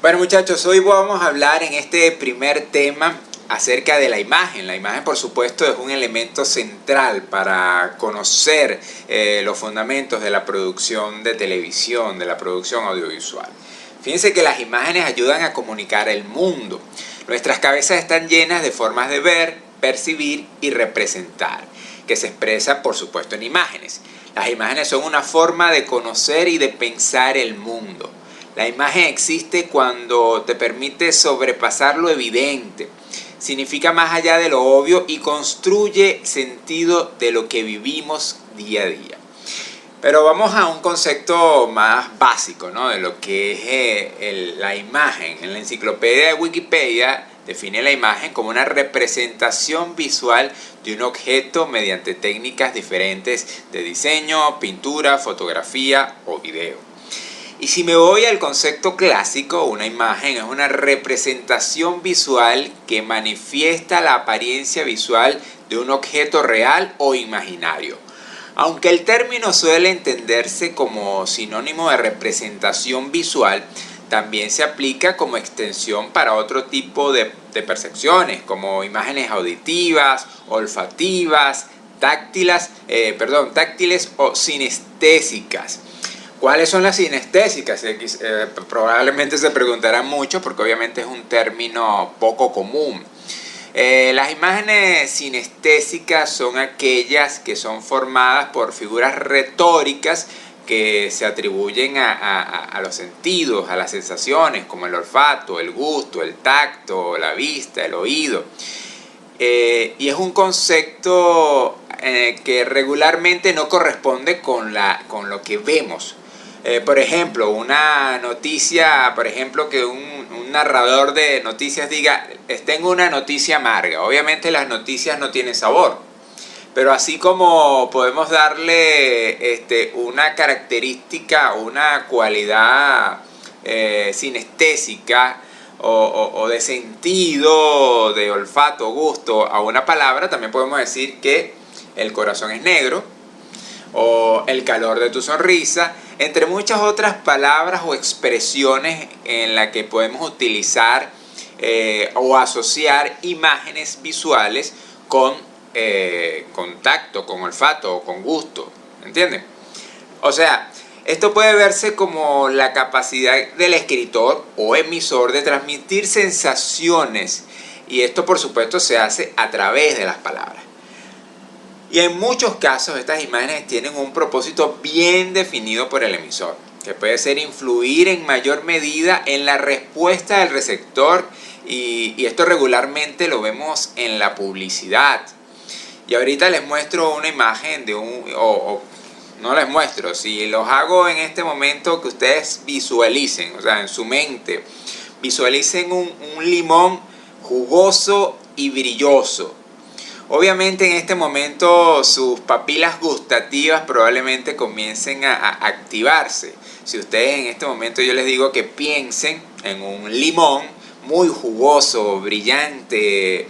Bueno, muchachos, hoy vamos a hablar en este primer tema acerca de la imagen. La imagen, por supuesto, es un elemento central para conocer los fundamentos de la producción de televisión, de la producción audiovisual. Fíjense que las imágenes ayudan a comunicar el mundo. Nuestras cabezas están llenas de formas de ver, percibir y representar, que se expresa, por supuesto, en imágenes. Las imágenes son una forma de conocer y de pensar el mundo. La imagen existe cuando te permite sobrepasar lo evidente, significa más allá de lo obvio y construye sentido de lo que vivimos día a día. Pero vamos a un concepto más básico, ¿no?, de lo que es la imagen. En la enciclopedia de Wikipedia define la imagen como una representación visual de un objeto mediante técnicas diferentes de diseño, pintura, fotografía o video. Y si me voy al concepto clásico, una imagen es una representación visual que manifiesta la apariencia visual de un objeto real o imaginario. Aunque el término suele entenderse como sinónimo de representación visual, también se aplica como extensión para otro tipo de percepciones, como imágenes auditivas, olfativas, táctiles o sinestésicas. ¿Cuáles son las sinestésicas? Probablemente se preguntarán mucho porque obviamente es un término poco común. Las imágenes sinestésicas son aquellas que son formadas por figuras retóricas que se atribuyen a los sentidos, a las sensaciones, como el olfato, el gusto, el tacto, la vista, el oído. Y es un concepto que regularmente no corresponde con lo que vemos. Por ejemplo, una noticia, que un narrador de noticias diga, tengo una noticia amarga. Obviamente las noticias no tienen sabor, pero así como podemos darle una característica, una cualidad sinestésica o de sentido, de olfato, gusto a una palabra, también podemos decir que el corazón es negro o el calor de tu sonrisa, entre muchas otras palabras o expresiones en las que podemos utilizar o asociar imágenes visuales con tacto, con olfato o con gusto. ¿Entienden? O sea, esto puede verse como la capacidad del escritor o emisor de transmitir sensaciones, y esto por supuesto se hace a través de las palabras. Y en muchos casos estas imágenes tienen un propósito bien definido por el emisor, que puede ser influir en mayor medida en la respuesta del receptor, y esto regularmente lo vemos en la publicidad. Y ahorita les muestro una imagen de no les muestro, si los hago en este momento que ustedes visualicen, o sea, en su mente, visualicen un limón jugoso y brilloso. Obviamente en este momento sus papilas gustativas probablemente comiencen a activarse. Si ustedes en este momento yo les digo que piensen en un limón muy jugoso, brillante,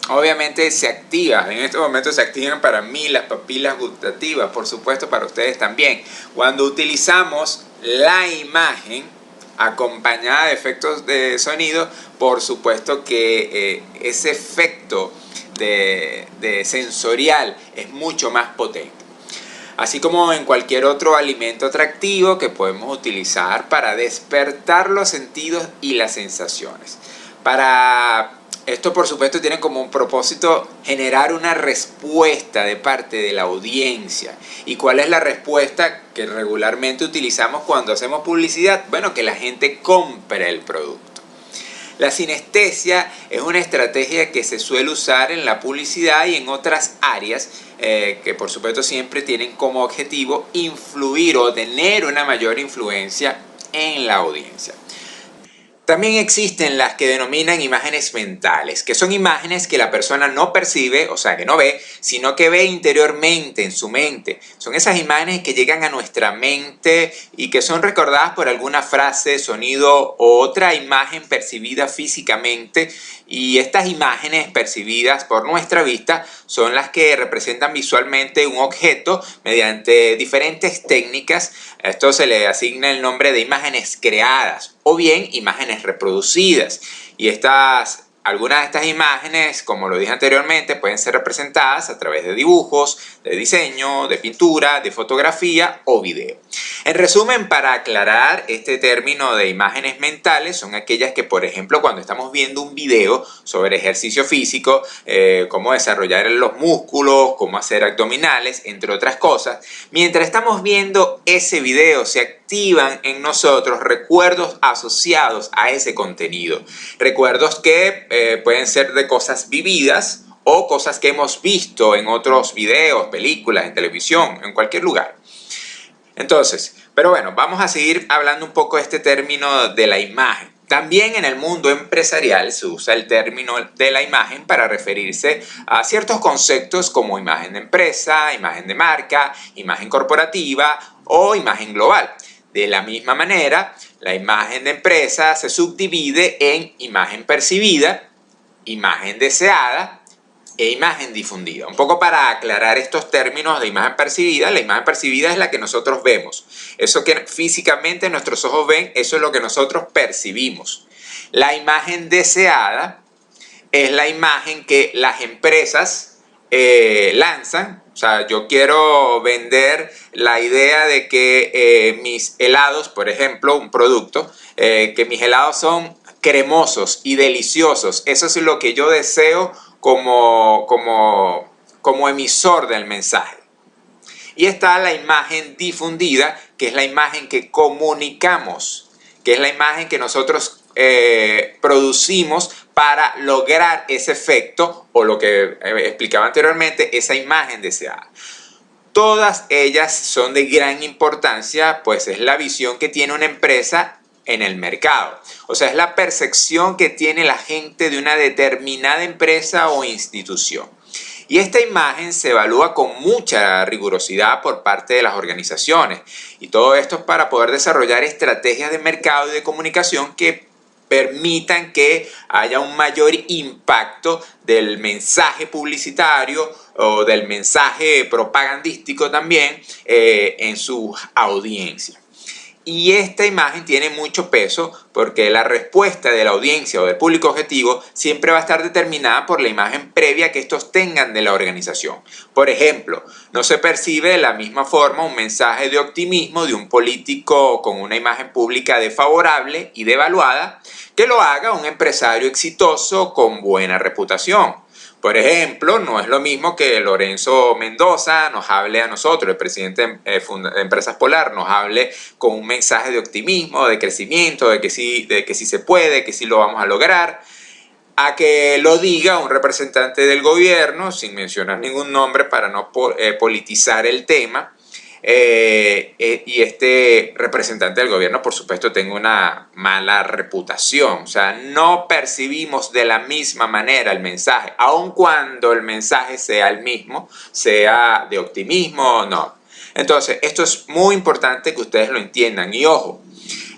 obviamente se activa. En este momento se activan para mí las papilas gustativas, por supuesto para ustedes también. Cuando utilizamos la imagen acompañada de efectos de sonido, por supuesto que ese efecto de sensorial es mucho más potente. Así como en cualquier otro alimento atractivo que podemos utilizar para despertar los sentidos y las sensaciones. Para esto, por supuesto, tiene como un propósito generar una respuesta de parte de la audiencia. ¿Y cuál es la respuesta que regularmente utilizamos cuando hacemos publicidad? Bueno, que la gente compre el producto. La sinestesia es una estrategia que se suele usar en la publicidad y en otras áreas que por supuesto siempre tienen como objetivo influir o tener una mayor influencia en la audiencia. También existen las que denominan imágenes mentales, que son imágenes que la persona no percibe, o sea, que no ve, sino que ve interiormente, en su mente. Son esas imágenes que llegan a nuestra mente y que son recordadas por alguna frase, sonido o otra imagen percibida físicamente. Y estas imágenes percibidas por nuestra vista son las que representan visualmente un objeto mediante diferentes técnicas. A esto se le asigna el nombre de imágenes creadas o bien imágenes reproducidas. Y algunas de estas imágenes, como lo dije anteriormente, pueden ser representadas a través de dibujos, de diseño, de pintura, de fotografía o video. En resumen, para aclarar, este término de imágenes mentales son aquellas que, por ejemplo, cuando estamos viendo un video sobre ejercicio físico, cómo desarrollar los músculos, cómo hacer abdominales, entre otras cosas, mientras estamos viendo ese video se activan en nosotros recuerdos asociados a ese contenido. Recuerdos que pueden ser de cosas vividas o cosas que hemos visto en otros videos, películas, en televisión, en cualquier lugar. Entonces, pero bueno, vamos a seguir hablando un poco de este término de la imagen. También en el mundo empresarial se usa el término de la imagen para referirse a ciertos conceptos como imagen de empresa, imagen de marca, imagen corporativa o imagen global. De la misma manera, la imagen de empresa se subdivide en imagen percibida, imagen deseada e imagen difundida. Un poco para aclarar estos términos de imagen percibida, la imagen percibida es la que nosotros vemos. Eso que físicamente nuestros ojos ven, eso es lo que nosotros percibimos. La imagen deseada es la imagen que las empresas lanzan. O sea, yo quiero vender la idea de que mis helados, por ejemplo, un producto, que mis helados son cremosos y deliciosos. Eso es lo que yo deseo como emisor del mensaje. Y está la imagen difundida, que es la imagen que comunicamos, que es la imagen que nosotros producimos para lograr ese efecto o lo que explicaba anteriormente, esa imagen deseada. Todas ellas son de gran importancia, pues es la visión que tiene una empresa en el mercado. O sea, es la percepción que tiene la gente de una determinada empresa o institución. Y esta imagen se evalúa con mucha rigurosidad por parte de las organizaciones. Y todo esto es para poder desarrollar estrategias de mercado y de comunicación que permitan que haya un mayor impacto del mensaje publicitario o del mensaje propagandístico también en su audiencia. Y esta imagen tiene mucho peso porque la respuesta de la audiencia o del público objetivo siempre va a estar determinada por la imagen previa que estos tengan de la organización. Por ejemplo, no se percibe de la misma forma un mensaje de optimismo de un político con una imagen pública desfavorable y devaluada que lo haga un empresario exitoso con buena reputación. Por ejemplo, no es lo mismo que Lorenzo Mendoza nos hable a nosotros, el presidente de Empresas Polar, nos hable con un mensaje de optimismo, de crecimiento, de que sí se puede, que sí lo vamos a lograr, a que lo diga un representante del gobierno, sin mencionar ningún nombre para no politizar el tema. Y este representante del gobierno, por supuesto, tenga una mala reputación. O sea, no percibimos de la misma manera el mensaje, aun cuando el mensaje sea el mismo, sea de optimismo o no. Entonces, esto es muy importante que ustedes lo entiendan. Y ojo,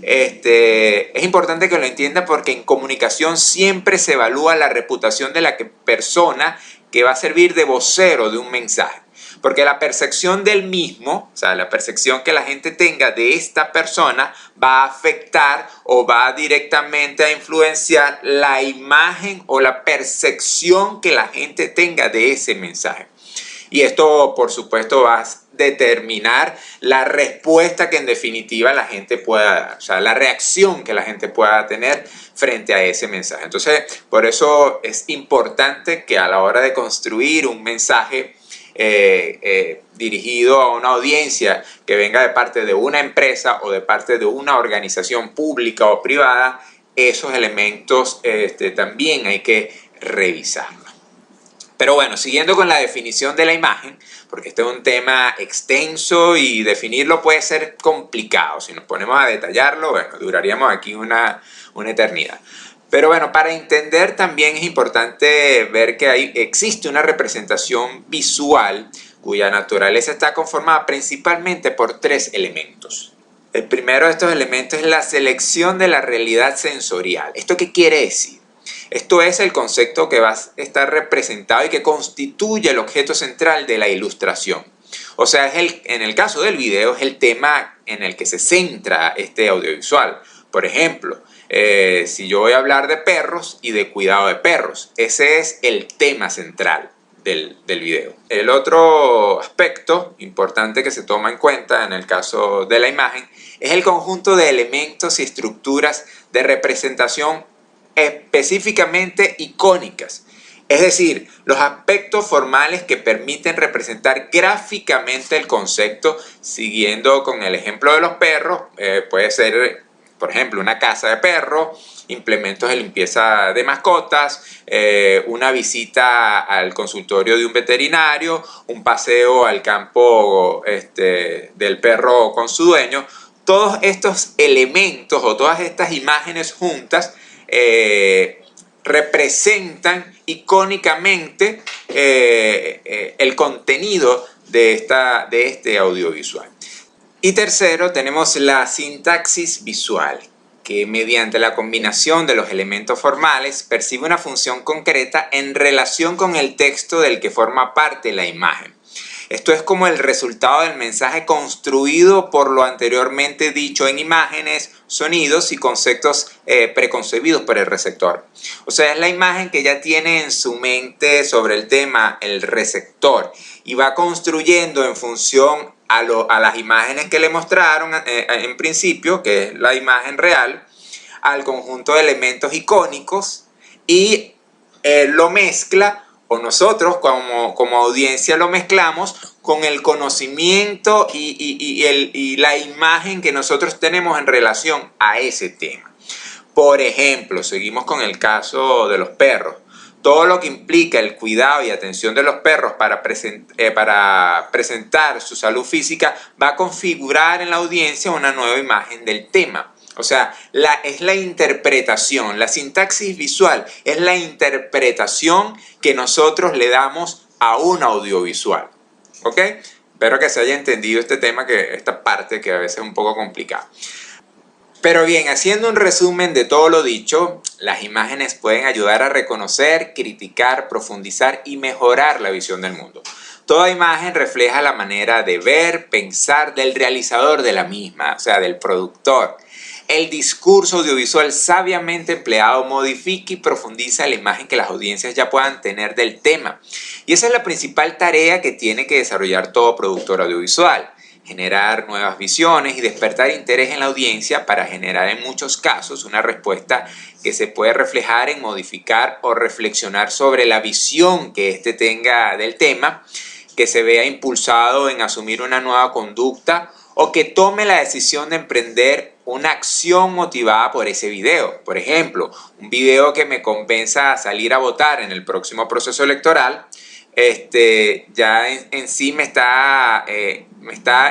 es importante que lo entiendan porque en comunicación siempre se evalúa la reputación de la persona que va a servir de vocero de un mensaje. Porque la percepción del mismo, o sea, la percepción que la gente tenga de esta persona va a afectar o va directamente a influenciar la imagen o la percepción que la gente tenga de ese mensaje. Y esto, por supuesto, va a determinar la respuesta que en definitiva la gente pueda dar, o sea, la reacción que la gente pueda tener frente a ese mensaje. Entonces, por eso es importante que a la hora de construir un mensaje dirigido a una audiencia que venga de parte de una empresa o de parte de una organización pública o privada, esos elementos también hay que revisarlos. Pero bueno, siguiendo con la definición de la imagen, porque este es un tema extenso y definirlo puede ser complicado. Si nos ponemos a detallarlo, bueno, duraríamos aquí una eternidad. Pero bueno, para entender también es importante ver que existe una representación visual cuya naturaleza está conformada principalmente por 3 elementos. El primero de estos elementos es la selección de la realidad sensorial. ¿Esto qué quiere decir? Esto es el concepto que va a estar representado y que constituye el objeto central de la ilustración. O sea, en el caso del video es el tema en el que se centra este audiovisual. Por ejemplo, si yo voy a hablar de perros y de cuidado de perros, ese es el tema central del video. El otro aspecto importante que se toma en cuenta en el caso de la imagen es el conjunto de elementos y estructuras de representación específicamente icónicas. Es decir, los aspectos formales que permiten representar gráficamente el concepto, siguiendo con el ejemplo de los perros, puede ser, por ejemplo, una casa de perros, implementos de limpieza de mascotas, una visita al consultorio de un veterinario, un paseo al campo del perro con su dueño. Todos estos elementos o todas estas imágenes juntas representan icónicamente el contenido de este audiovisual. Y tercero, tenemos la sintaxis visual, que mediante la combinación de los elementos formales percibe una función concreta en relación con el texto del que forma parte la imagen. Esto es como el resultado del mensaje construido por lo anteriormente dicho en imágenes, sonidos y conceptos preconcebidos por el receptor. O sea, es la imagen que ya tiene en su mente sobre el tema el receptor y va construyendo en función a las imágenes que le mostraron en principio, que es la imagen real, al conjunto de elementos icónicos y lo mezcla, o nosotros como audiencia lo mezclamos con el conocimiento y la imagen que nosotros tenemos en relación a ese tema. Por ejemplo, seguimos con el caso de los perros. Todo lo que implica el cuidado y atención de los perros para presentar su salud física va a configurar en la audiencia una nueva imagen del tema. O sea, es la interpretación, la sintaxis visual es la interpretación que nosotros le damos a un audiovisual. ¿Ok? Espero que se haya entendido este tema, esta parte que a veces es un poco complicada. Pero bien, haciendo un resumen de todo lo dicho, las imágenes pueden ayudar a reconocer, criticar, profundizar y mejorar la visión del mundo. Toda imagen refleja la manera de ver, pensar del realizador de la misma, o sea, del productor. El discurso audiovisual sabiamente empleado modifica y profundiza la imagen que las audiencias ya puedan tener del tema. Y esa es la principal tarea que tiene que desarrollar todo productor audiovisual. Generar nuevas visiones y despertar interés en la audiencia para generar en muchos casos una respuesta que se puede reflejar en modificar o reflexionar sobre la visión que éste tenga del tema, que se vea impulsado en asumir una nueva conducta o que tome la decisión de emprender una acción motivada por ese video. Por ejemplo, un video que me convenza a salir a votar en el próximo proceso electoral, ya en sí me está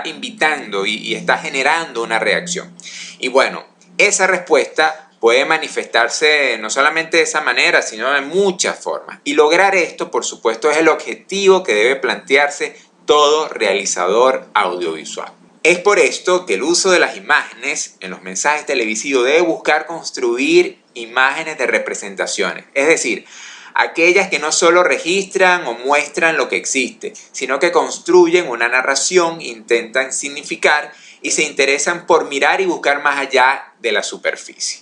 invitando y está generando una reacción. Y bueno, esa respuesta puede manifestarse no solamente de esa manera, sino de muchas formas. Y lograr esto, por supuesto, es el objetivo que debe plantearse todo realizador audiovisual. Es por esto que el uso de las imágenes en los mensajes televisivos debe buscar construir imágenes de representaciones, es decir, aquellas que no solo registran o muestran lo que existe, sino que construyen una narración, intentan significar y se interesan por mirar y buscar más allá de la superficie.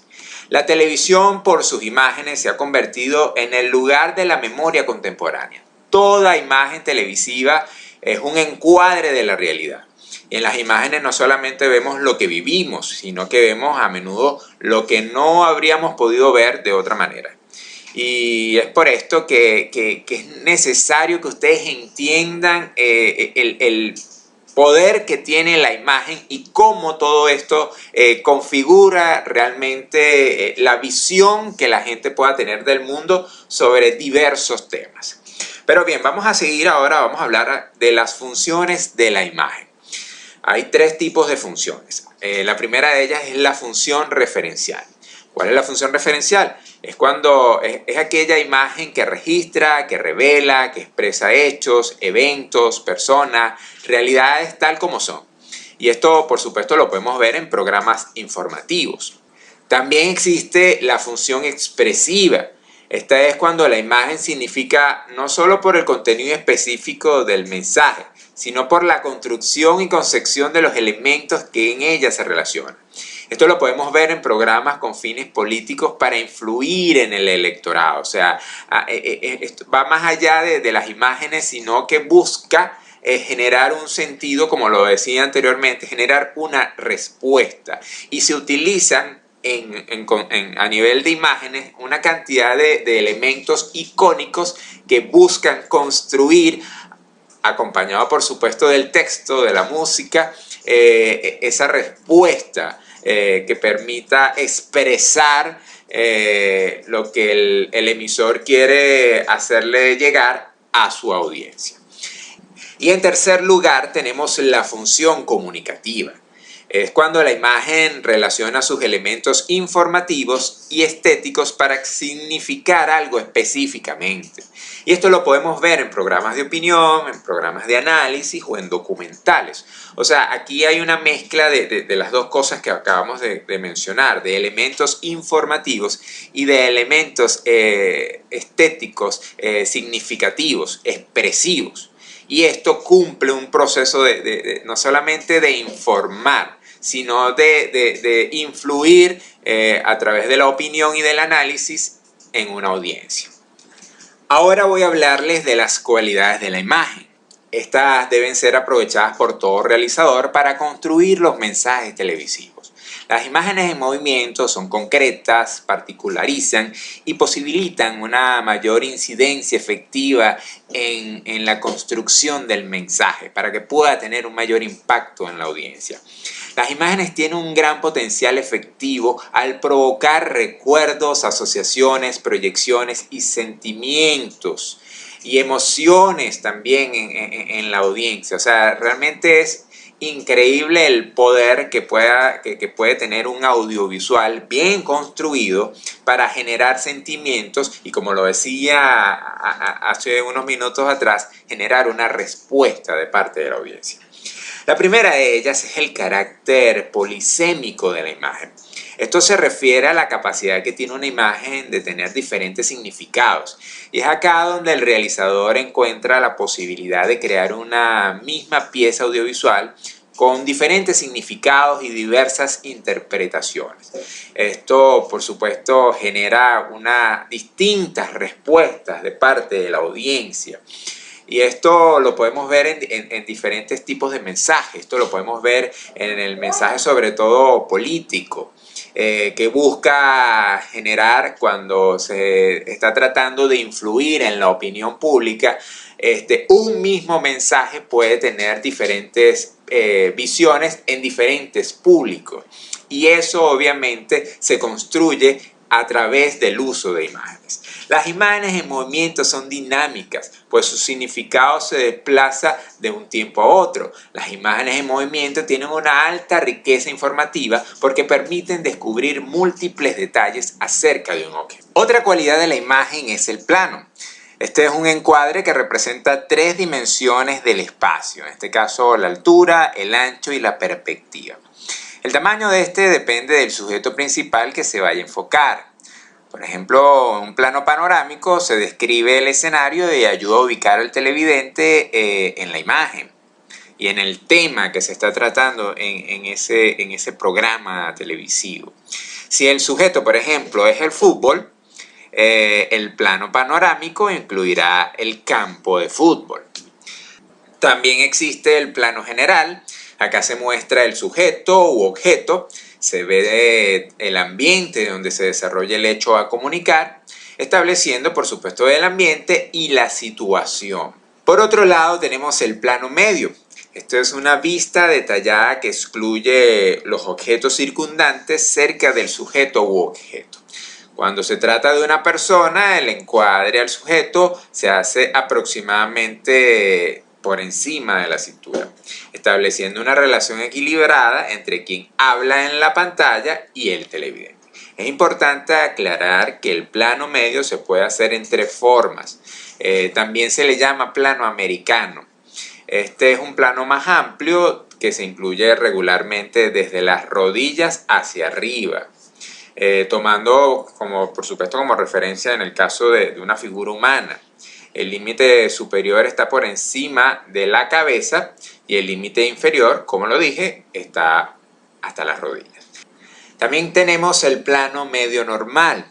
La televisión, por sus imágenes, se ha convertido en el lugar de la memoria contemporánea. Toda imagen televisiva es un encuadre de la realidad. Y en las imágenes no solamente vemos lo que vivimos, sino que vemos a menudo lo que no habríamos podido ver de otra manera. Y es por esto que es necesario que ustedes entiendan el poder que tiene la imagen y cómo todo esto configura realmente la visión que la gente pueda tener del mundo sobre diversos temas. Pero bien, vamos a seguir ahora, vamos a hablar de las funciones de la imagen. Hay tres tipos de funciones. La primera de ellas es la función referencial. ¿Cuál es la función referencial? Es cuando es aquella imagen que registra, que revela, que expresa hechos, eventos, personas, realidades tal como son. Y esto, por supuesto, lo podemos ver en programas informativos. También existe la función expresiva. Esta es cuando la imagen significa no solo por el contenido específico del mensaje, sino por la construcción y concepción de los elementos que en ella se relacionan. Esto lo podemos ver en programas con fines políticos para influir en el electorado. O sea, esto va más allá de las imágenes, sino que busca generar un sentido, como lo decía anteriormente, generar una respuesta. Y se utilizan a nivel de imágenes una cantidad de elementos icónicos que buscan construir, acompañado por supuesto del texto, de la música, esa respuesta que permita expresar lo que el emisor quiere hacerle llegar a su audiencia. Y en tercer lugar tenemos la función comunicativa. Es cuando la imagen relaciona sus elementos informativos y estéticos para significar algo específicamente. Y esto lo podemos ver en programas de opinión, en programas de análisis o en documentales. O sea, aquí hay una mezcla de las dos cosas que acabamos de mencionar, de elementos informativos y de elementos estéticos, significativos, expresivos. Y esto cumple un proceso no solamente de informar, sino de influir a través de la opinión y del análisis en una audiencia. Ahora voy a hablarles de las cualidades de la imagen. Estas deben ser aprovechadas por todo realizador para construir los mensajes televisivos. Las imágenes en movimiento son concretas, particularizan y posibilitan una mayor incidencia efectiva en la construcción del mensaje para que pueda tener un mayor impacto en la audiencia. Las imágenes tienen un gran potencial efectivo al provocar recuerdos, asociaciones, proyecciones y sentimientos y emociones también en la audiencia. O sea, realmente es increíble el poder que puede tener un audiovisual bien construido para generar sentimientos y, como lo decía hace unos minutos atrás, generar una respuesta de parte de la audiencia. La primera de ellas es el carácter polisémico de la imagen. Esto se refiere a la capacidad que tiene una imagen de tener diferentes significados. Y es acá donde el realizador encuentra la posibilidad de crear una misma pieza audiovisual con diferentes significados y diversas interpretaciones. Esto, por supuesto, genera distintas respuestas de parte de la audiencia. Y esto lo podemos ver en diferentes tipos de mensajes. Esto lo podemos ver en el mensaje sobre todo político, que busca generar cuando se está tratando de influir en la opinión pública. Un mismo mensaje puede tener diferentes visiones en diferentes públicos. Y eso obviamente se construye a través del uso de imágenes. Las imágenes en movimiento son dinámicas, pues su significado se desplaza de un tiempo a otro. Las imágenes en movimiento tienen una alta riqueza informativa porque permiten descubrir múltiples detalles acerca de un objeto. Otra cualidad de la imagen es el plano. Este es un encuadre que representa 3 dimensiones del espacio, en este caso la altura, el ancho y la perspectiva. El tamaño de este depende del sujeto principal que se vaya a enfocar. Por ejemplo, en un plano panorámico se describe el escenario y ayuda a ubicar al televidente en la imagen y en el tema que se está tratando en ese programa televisivo. Si el sujeto, por ejemplo, es el fútbol, el plano panorámico incluirá el campo de fútbol. También existe el plano general. Acá se muestra el sujeto u objeto, se ve el ambiente donde se desarrolla el hecho a comunicar, estableciendo por supuesto el ambiente y la situación. Por otro lado tenemos el plano medio. Esto es una vista detallada que excluye los objetos circundantes cerca del sujeto u objeto. Cuando se trata de una persona, el encuadre al sujeto se hace aproximadamente por encima de la cintura, estableciendo una relación equilibrada entre quien habla en la pantalla y el televidente. Es importante aclarar que el plano medio se puede hacer en 3 formas. También se le llama plano americano. Este es un plano más amplio que se incluye regularmente desde las rodillas hacia arriba, tomando por supuesto como referencia en el caso de una figura humana. El límite superior está por encima de la cabeza y el límite inferior, como lo dije, está hasta las rodillas. También tenemos el plano medio normal.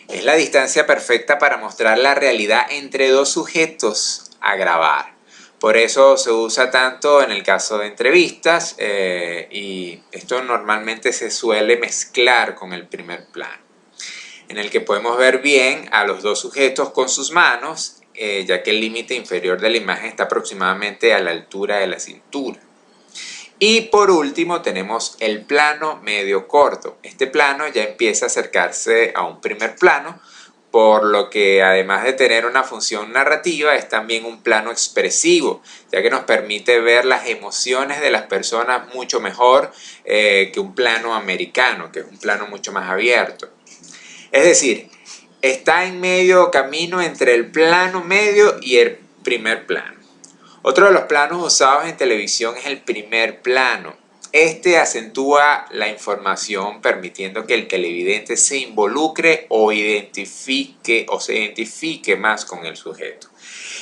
Es la distancia perfecta para mostrar la realidad entre dos sujetos a grabar. Por eso se usa tanto en el caso de entrevistas y esto normalmente se suele mezclar con el primer plano, en el que podemos ver bien a los dos sujetos con sus manos, ya que el límite inferior de la imagen está aproximadamente a la altura de la cintura. Y por último tenemos el plano medio corto. Este plano ya empieza a acercarse a un primer plano, por lo que además de tener una función narrativa es también un plano expresivo, ya que nos permite ver las emociones de las personas mucho mejor que un plano americano, que es un plano mucho más abierto. Es decir, está en medio camino entre el plano medio y el primer plano. Otro de los planos usados en televisión es el primer plano. Este acentúa la información permitiendo que el televidente se involucre o se identifique más con el sujeto.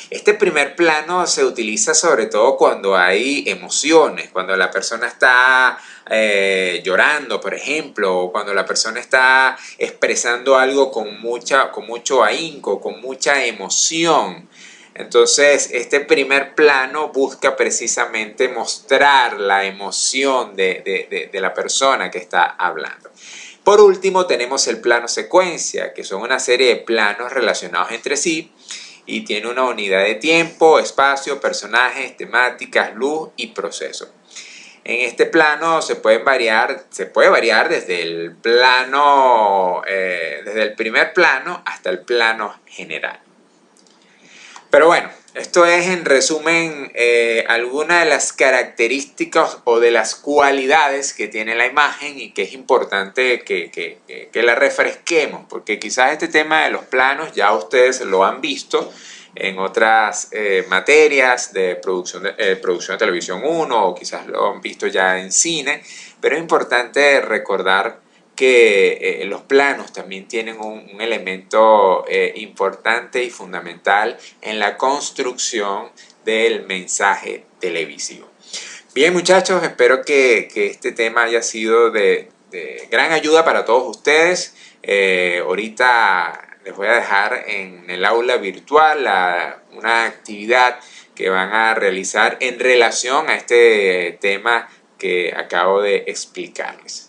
Este primer plano se utiliza sobre todo cuando hay emociones, cuando la persona está llorando, por ejemplo, o cuando la persona está expresando algo con mucho ahínco, con mucha emoción. Entonces, este primer plano busca precisamente mostrar la emoción de la persona que está hablando. Por último, tenemos el plano secuencia, que son una serie de planos relacionados entre sí y tiene una unidad de tiempo, espacio, personajes, temáticas, luz y proceso. En este plano se puede variar desde el primer plano hasta el plano general. Pero bueno, esto es en resumen algunas de las características o de las cualidades que tiene la imagen y que es importante que la refresquemos, porque quizás este tema de los planos ya ustedes lo han visto en otras materias de producción de televisión 1 o quizás lo han visto ya en cine, pero es importante recordar que los planos también tienen un elemento importante y fundamental en la construcción del mensaje televisivo. Bien, muchachos, espero que este tema haya sido de gran ayuda para todos ustedes. Ahorita les voy a dejar en el aula virtual una actividad que van a realizar en relación a este tema que acabo de explicarles.